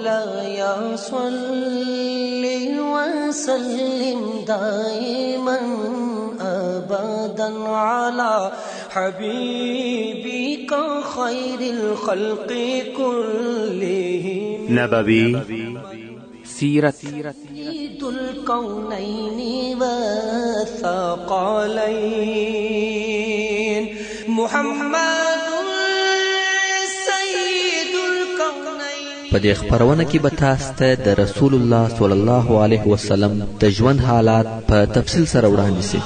مولاي صل وسلم دائما أبدا على حبيبك خير الخلق كلهم. نبوي سيرت سيد الكونين والثقلين محمد سيد الكونين. په دې خبرونه کې به تاسو ته د رسول الله صلی الله علیه وسلم د ژوند حالات په تفصیل سره وړاندې شي.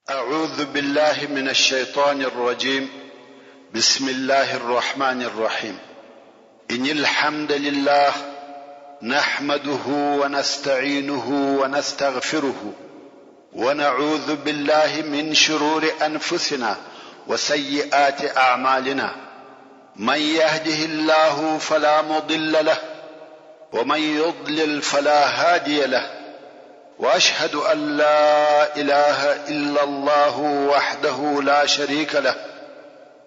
أعوذ بالله من الشيطان الرجيم. بسم الله الرحمن الرحيم. إن الحمد لله نحمده ونستعينه ونستغفره ونعوذ بالله من شرور أنفسنا وسيئات أعمالنا. من يهده الله فلا مضل له ومن يضلل فلا هادي له. وأشهد أن لا إله إلا الله وحده لا شريك له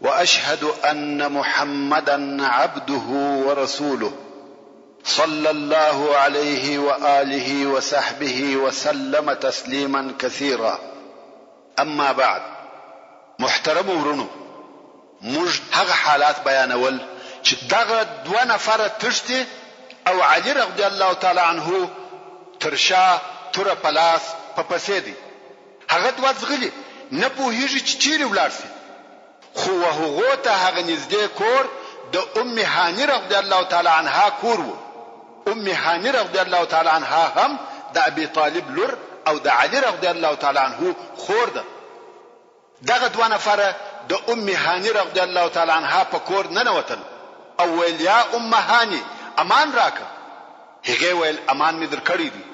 وأشهد أن محمدا عبده ورسوله صلى الله عليه وآله وصحبه وسلم تسليما كثيرا. أما بعد، محترم ورونو، موږ هغه حالات بیانول چې دغه دوه نفره تښتي او علي رضی الله تعالی عنه ترشا توره پلاس په پسې دی. هغه دوه ځغلي نه پوهېږي چې چیرې ولاړ شي، خو هغو ته هغه نږدې کور د ام هاني رضی الله تعالی عنها کور و. ام هاني رضی الله تعالی عنها هم د ابي طالب لور او د علي رضی الله تعالی عنه خور ده. دغه دوه نفره د ام هاني رضی الله تعالی عنها په کور ننوتل او ویل یا ام هاني امان راکه. هغه ویل امان مې درکړی دی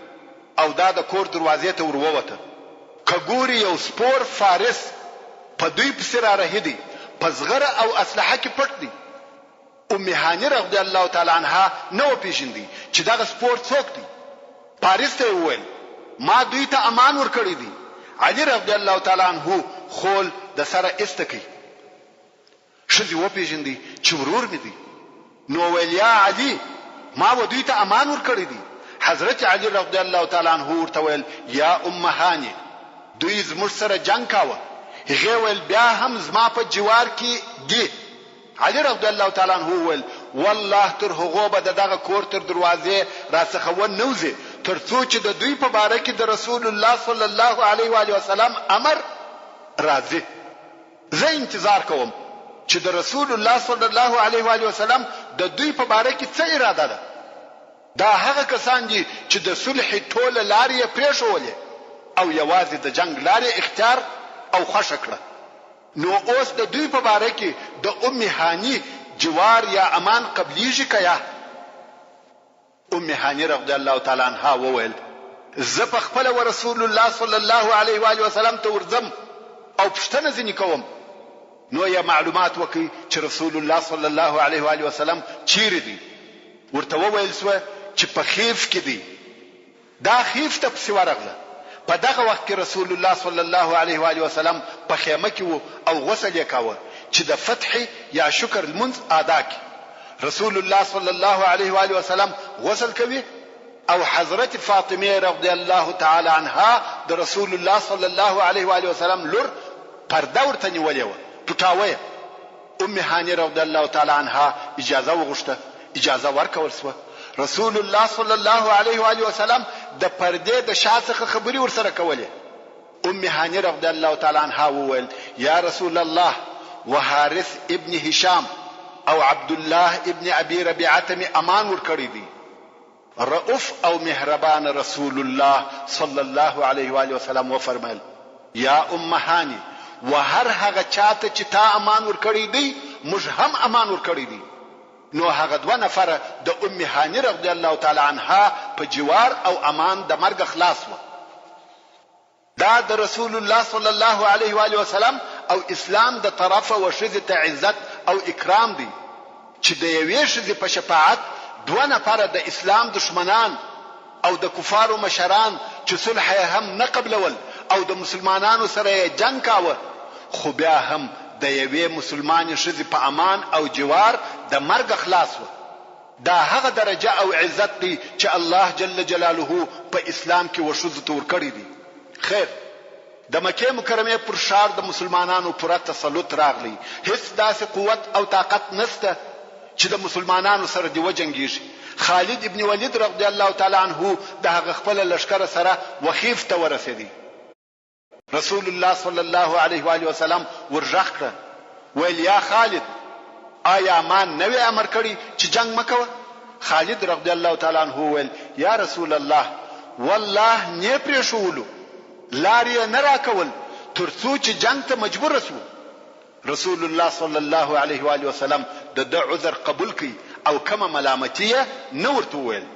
او دا د کور دروازې ته ورووته. که ګوري یو سپور فارس په دوی پسې را رهیدي، په زغره او اسلحه کې پټ دی. ام هاني رضی الله تعالی عنها نه وپېژندي چې دغه سپور څوک دی. فارس ته وویل ما دوی ته امان ورکړی دی. علي رضی الله تعالی عنه خول د سره ایسته کوي. ښځې وپېژندي چې ورور مې دی. نو ویل یا علي ما و دوی ته امان ورکړی دی. حضرت علي رضی الله تعالی عنه ورته ویل یا ام هاني دوی زموږ سره جنگ کاوه. هغه ویل بیا هم زما په جوار کې دی. علي رضی الله تعالی عنه ویل والله تر هغه به دغه کور تر دروازې راڅخه ونوځي تر څو چې د دوی په باره کې د رسول الله صلی الله علیه و آله وسلم امر راځي. زه انتظار کوم چې د رسول الله صلی الله علیه و آله وسلم د دوی په باره کې څه اراده ده. دا هغه کسان دي چې د صلح ټوله لارې پرېښولې او یوازې د جنگ لارې اختیار او خوښه کړه. نو اوس د دوی په باره کې د ام هاني جوار یا امان قبلیږي که یا؟ ام هاني رضی الله تعالی عنها وویل زه په خپله و رسول الله صلی الله علیه و آله وسلم ته ورځم او پوښتنه ځینې کوم. نو یې معلومات وکړي چې رسول الله صلی الله علیه و آله وسلم چیرې دی. ورته وویل سوه چې په خیف کې دی. دا خیف ته پسې ورغله. په دغه وخت کې رسول الله صلی الله علیه و آله وسلم په خیمه کې و او غسل یې کاوه چې د فتح یا شکر المنځ ادا کړي. رسول الله صلی الله علیه و آله وسلم غسل کوي او حضرت فاطمه رضی الله تعالی عنها د رسول الله صلی الله علیه و آله وسلم لور پرده ورته نیولې وه، پټاوه. ام هاني رضی الله تعالی عنها اجازه وغوښته، اجازه ورکول سوه. رسول الله صلی الله علیه و آله وسلم د پردې د شا څخه خبرې ورسره کولې. ام هاني رضی الله تعالی عنها وویل یا رسول الله وحارث ابن هشام او عبد الله ابن ابي ربيعه می امان ورکړی دی. رؤوف او مهربان رسول الله صلی الله علیه و آله وسلم وفرمایل یا ام هاني وهر هغه چاته چې تا امان ورکړی دی موږ هم امان ورکړی دی. نو هغه دوه نفره د ام هاني رضی الله تعالی عنها په جوار او امان د مرګ خلاص و. دا د رسول الله صلی الله علیه و آله وسلم او اسلام د طرفه و ښځې ته عزت او اکرام دی چې د یوې ښځې په شفاعت 2 نفره د اسلام دشمنان او د کفارو مشران چې صلح هم نه قبلول او د مسلمانانو سره جنگ کاوه، خو بیا هم د یوې مسلمانې ښځې په امان او جوار د مرګ خلاص و. دا هغه درجه او عزت دی چې الله جل جلاله په اسلام کې وښځو ته ورکړی دی. خیر، د مکه مکرمه پر شار د مسلمانانو پوره تسلط راغلی، هیڅ داسې قوت او طاقت نشته چې د مسلمانانو سره دی وجنګیږي. خالد ابن ولید رضی الله تعالی عنه د هغه خپل لشکره سره وخیف ته ورسېدی. رسول الله صلی الله علیه و آله وسلم ورغخ کړ، ویل یا خالد، آیا ما نوې امر کړی چې جنگ مکوه؟ خالد رضی الله تعالی عنه ویل یا رسول الله، والله نه پرېښولو، لارې نه راکول ترڅو چې جنگ ته مجبور شو. رسول الله صلی الله علیه و آله وسلم د عذر قبول کړي او کومه ملامتیه نه ورته ویل.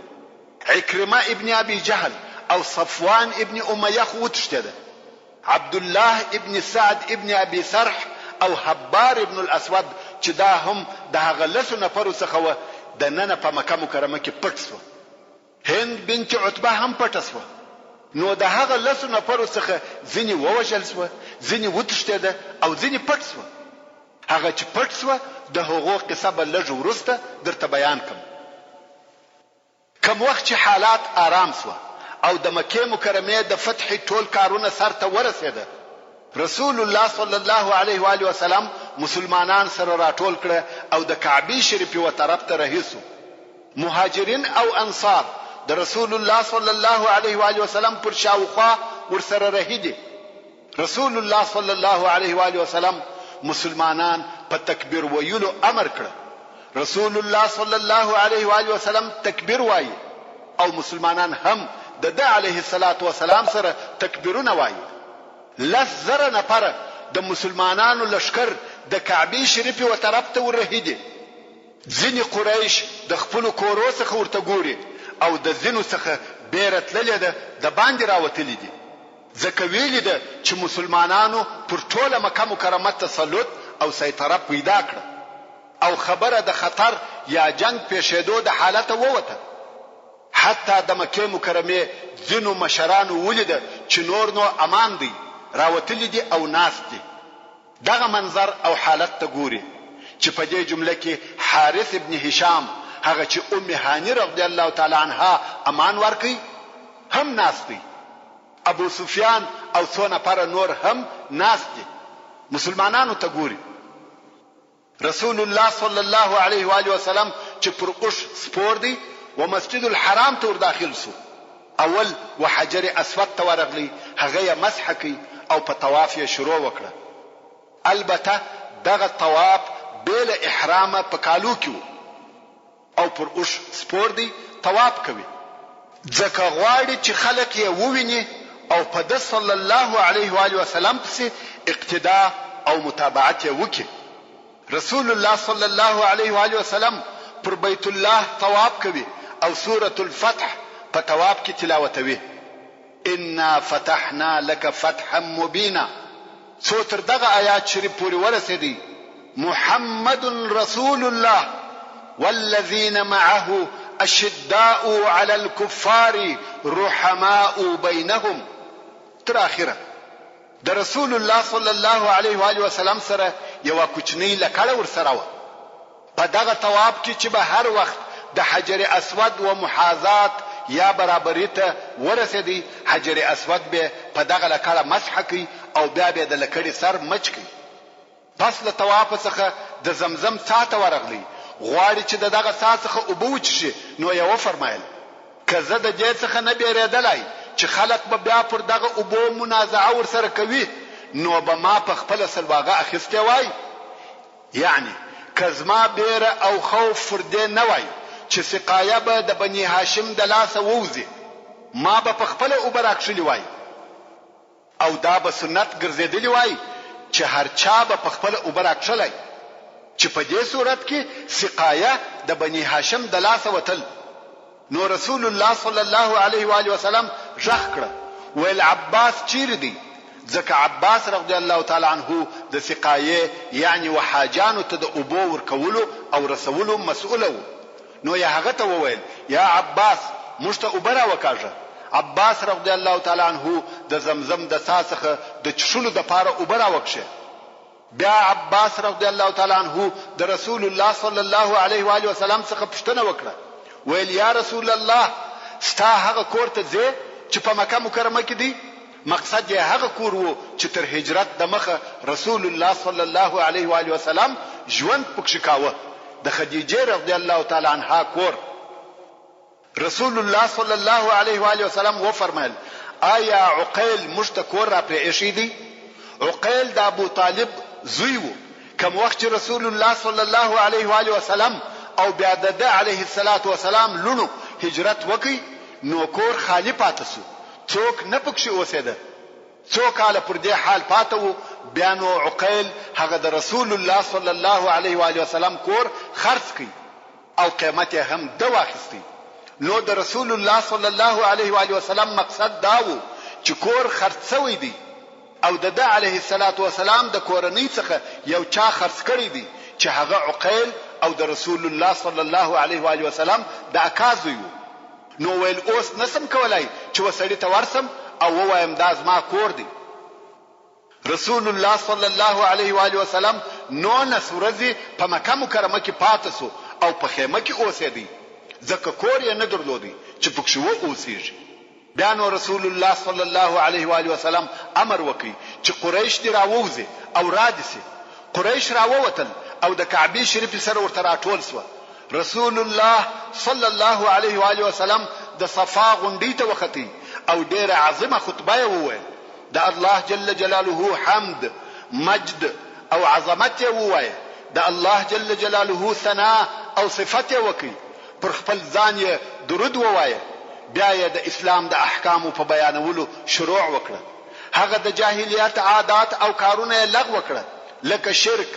عکرمه ابن ابي جهل او صفوان ابن امیه خو وتښتېده. عبد الله ابن سعد ابن ابي سرح او حبار ابن الاسود چې دا هم د هغه لسو نفرو څخه و، د نن په مکه مکرمه کې پټ شو. هند بنت عتبه هم پټه شوه. نو د هغه لسو نفرو څخه ځینې ووژل شوه، ځینې وتښتېده او ځینې پټ شوه. هغه چې پټ شوه د هغو قصه به لږ وروسته درته بیان کړم. کم وخت چې حالات آرام شوه او د مکې مکرمې د فتح ټول کارونه سر ته ورسېده، رسول الله صلی الله علیه و آله وسلم مسلمانان سره راټول کړه او د کعبه شریفې و طرف ته رهیسو. مهاجرین او انصار د رسول الله صلی الله علیه و آله وسلم پر شاوخوا ورسره رهیدي. رسول الله صلی الله علیه و آله وسلم مسلمانان په تکبیر ویلو امر کړ. رسول الله صلی الله علیه و آله وسلم تکبیر وایي او مسلمانان هم د علیه الصلاة والسلام سره تکبیرونه وایي. 10,000 نفره د مسلمانانو لشکر د کعبه شریفې و طرف ته ورهیدي. ځینې قریش د خپل کورو څخه ورته ګوري او د ځینو څخه بیره تللې ده د باندې راوتلې دي، ځکه ویلي ده چې مسلمانانو پر ټوله مکه مکرمه تسلط او سیطره پیدا کړه او خبره د خطر یا جنگ پیښېدو د حالت ووته. حتی د مکه مکرمه ځینو مشرانو ولیده چې نور نو امان دی، راوتلې دي او ناست دي. دغه منظر او حالت ته ګوري چې په دې جمله کې حارث ابن هشام، هغه چې ام هانی رضی الله تعالی عنها امان ورکړي، هم ناست دی. ابو سفیان او څو نفر نور هم ناست دي. مسلمانانو ته ګوري. رسول الله صلی الله علیه و آله وسلم چې پر اوښ سپور دی و مسجد الحرام ته ور داخل شو. اول و حجر اسود ته ورغلی، هغه یې مسح کړي او په طواف یې شروع وکړه. البته دغه طواف بل احرام په کالو کې او پر اوښ سپور دی طواف کوي، ځکه غواړي چې خلک یې وویني او په د صلی الله علیه و آله وسلم پسې اقتدا او متابعت یې وکړي. رسول الله صلی الله علیه و آله وسلم پر بیت الله طواف کوي او سوره الفتح په طواف کې تلاوتوي. انا فتحنا لك فتحا مبینا. څو تر دغه آیات شریف پورې ورسېدي. محمد رسول الله والذین معه اشداء على الكفار رحماء بينهم. تر اخره د رسول الله صلی الله علیه و آله وسلم سره یو کوچنی لکړه ورسره و. په دغه طواف کې چې به هر وخت د حجر اسود و محاذات یا برابری ته ورسېدي، حجر اسود به په دغه لکړه مسح کوي او بیا به د لکړې سر مچ کوي. پس له طواف څخه د زمزم څاه ته ورغلی، غواړي چې دغه څاه څخه اوبه وچشي. نو یې وفرمایل که زه د دې څخه نه بیریدلی چې خلک به بیا پر دغه اوبو منازعه ورسره کوي، نو به ما په خپله سلواغه اخیستې وای. یعنی که زما بیره او خوف پر دې نه وای چې سقایه به د بني هاشم د لاسه ووځي، ما به په خپله اوبه راکښلي وای او دا به سنت ګرځېدلی وای چې هر چا به په خپله اوبه راکښلی، چې په دې صورت کې سقایه د بني هاشم د لاسه وتل. نو رسول الله صلی الله علیه و آله وسلم غږ کړ، ویل عباس چیرې دی؟ ځکه عباس رضی الله تعالی عنه د سقایې یعنی وحاجانو ته د اوبو ورکولو او رسولو مسؤل و. نو یا هغه ته وویل یا عباس موږ ته اوبه راوکاږه. عباس رضی الله تعالی عنه د زمزم د ساسخه د چشلو د پاره اوبه راوکشه. بیا عباس رضی الله تعالی عنه د رسول الله صلی الله علیه و آله وسلم څخه پوښتنه وکړه، ویل یا رسول الله ستا هغه کور ته ځې چې په مکه مکرمه کې دی؟ مقصد یې هغه کور وو چې تر هجرت د مخه رسول الله صلی الله علیه و آله وسلم ژوند پکښ کاوه، د خدیجه رضی الله تعالی عنها کور. رسول الله صلی الله علیه و آله وسلم و فرمایل آیا عقیل مشت کور را پرې ایښی دی؟ عقیل د ابو طالب زوی وو. کوم وخت چې رسول الله صلی الله علیه و آله وسلم او بیا د علیه الصلاة والسلام لونو هجرت وکړي نو کور خالی پاتې شو، څوک نه پکښ اوسېده، څو کاله پر دې حال پاتې وو. بیا نو عقیل هغه د رسول الله صلی الله علیه و آله وسلم کور خرڅ کړي او قیمت هم د واخیستی. نو د رسول الله صلی الله علیه و آله وسلم مقصد دا وو چې کور خرڅ شوی دی او د علیه الصلاة والسلام د کورنۍ څخه یو چا خرڅ کړی دی چې هغه عقیل او د رسول الله صلی الله علیه و آله وسلم د اکا زوی وو. نو ویل اوس نسم کولای چې وسړی ته ورسم او ووایم دا زما کور دی. رسول الله صلی الله علیه و آله وسلم 19 ورځې په مکه مکرمه کې پاتې شو او په خیمه کې اوسېدی، ځکه کور یې نه درلودی چې پکښ و اوسېږي. بیا نو رسول الله صلی الله علیه و آله وسلم امر وکړي چې قریش دی راووځي او رادسي. قریش راووتل او د کعبه شریف سره ورته راټول شو. رسول الله صلی الله علیه و آله وسلم د صفا غونډې ته وختي او ډیره عظیمه خطبه یې وویل. د الله جل جلاله حمد، مجد او عظمت یې وویل. د الله جل جلاله ثنا او صفت یې وکړي. پر خپل ځان یې درود ووایه. بیا یې د اسلام د احکامو په بیانولو شروع وکړه. هغه د جاهلیت عادات او کارونه یې لغوه کړه، لکه شرک،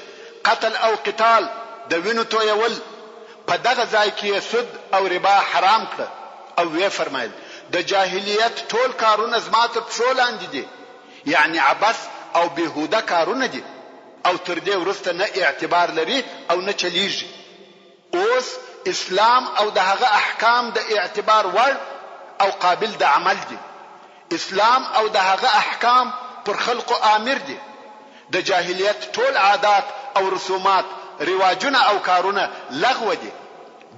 قتل او قتال، د وینو تویول. په دغه ځای کې سود او ربا حرام کړه او وی فرمایل د جاهلیت ټول کارونه زما تر پښو لاندې دي، یعنی عبث او بهوده کارونه دي او تر دې وروسته نه اعتبار لري او نه چلیږي. اوس اسلام او د هغه احکام د اعتبار وړ او قابل د عمل دي. اسلام او د هغه احکام پر خلقو امر دي. د جاهلیت ټول عادات او رسومات، رواجونه او کارونه لغوه دي،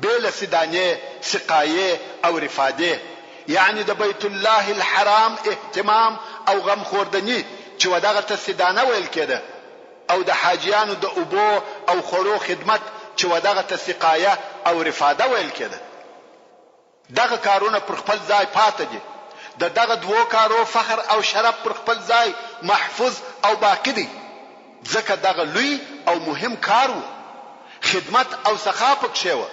بلا سدانه، سقایه او رفاده، یعنی د بیت الله الحرام اهتمام او غم خوردنی چې ودغه ته سدانه ویل کېده، او د حاجیانو د اوبو او خورو خدمت چې ودغه ته سقایه او رفاده ویل کېده. دغه کارونه پر خپل ځای پاتې دي. دغه دوه کارو فخر او شرف پر خپل ځای محفوظ او باقی دي، ځکه دغه لوی او مهم کار وو. خدمت او سخا پکښې وه،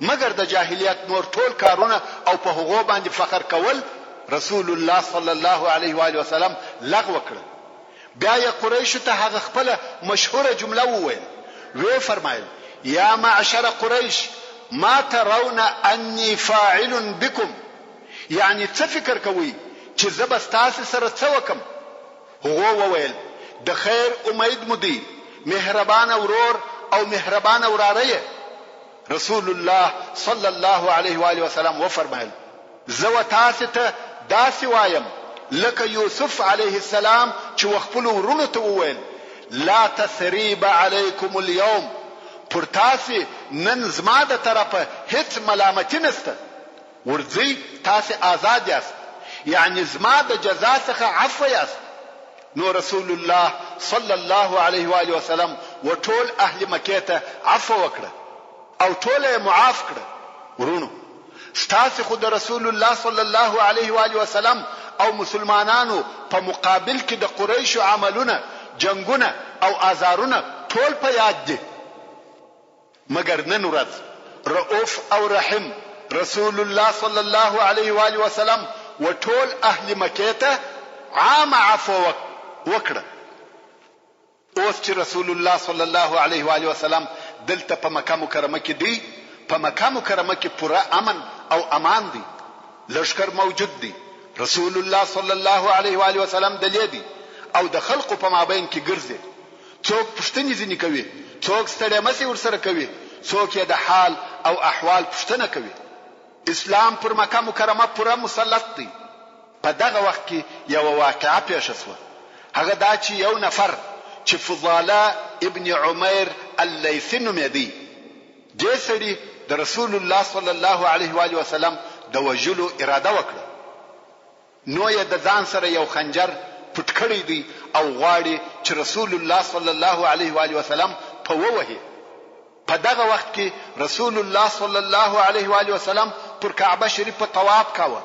مګر د جاهلیت نور ټول کارونه او په هغو باندې فخر کول رسول الله صلی الله علیه و آله وسلم لغوه کړل. بیا یې قریشو ته هغه خپله مشهوره جمله وویل. وی فرمایل یا معشر قریش ما ترون انی فاعل بكم، یعنی څه فکر کوي چې زه به ستاسو سره څه وکم؟ هغه وویل د خیر امید مو دی، مهربان ورور او مهربان وراره. رسول الله صلی الله علیه و آله وسلم وفرمایل زه تاسو ته داسې وایم لکه یوسف علیه السلام چې خپل ورونو ته وویل لا تثریب علیکم اليوم، پر تاسو نن زما د طرفه هیڅ ملامتي نشته، ورځي تاسو آزاد یاست، یعنی زما د جزا څخه عفو یاست. نو رسول الله صلی الله علیه و آله وسلم وټول اهل مکه ته عفو وکړه او ټول یې معاف کړه. ورونو ستاسو خو د رسول الله صلی الله علیه و آله وسلم او مسلمانانو په مقابل کې د قریشو عملونه، جنگونه او آزارونه ټول په یاد دي، مگر نن ورځ رؤوف او رحیم رسول الله صلی الله علیه و آله وسلم وټول اهل مکه ته عام عفو وکړه. اوس چې رسول الله صلی الله علیه و آله وسلم دلته په مکه مکرمه کې دی، په مکه مکرمه کې پوره امن او امان دی، لشکر موجود دی، رسول الله صلی الله علیه و آله وسلم دلې دی او د خلقو په مابین کې ګرځي. څوک پوښتنې ځینې کوي، څوک ستړی مسې ورسره کوي، څوک یې د حال او احوال پوښتنه کوي. اسلام پر مکه مکرمه پوره مسلط دی. په دغه وخت کې یو واقعه پیښه شوه. هغه دا چې یو نفر چې فضاله ابن عمیر اللیثي نومېدی، دې سړي د رسول الله صلی الله علیه و آله وسلم د وژلو اراده وکړه. نو یې د ځان سره یو خنجر پټ کړی دی او غواړي چې رسول الله صلی الله علیه و آله وسلم په ووهي. په دغه وخت کې رسول الله صلی الله علیه و آله وسلم پر کعبه شریف په طواف کاوه.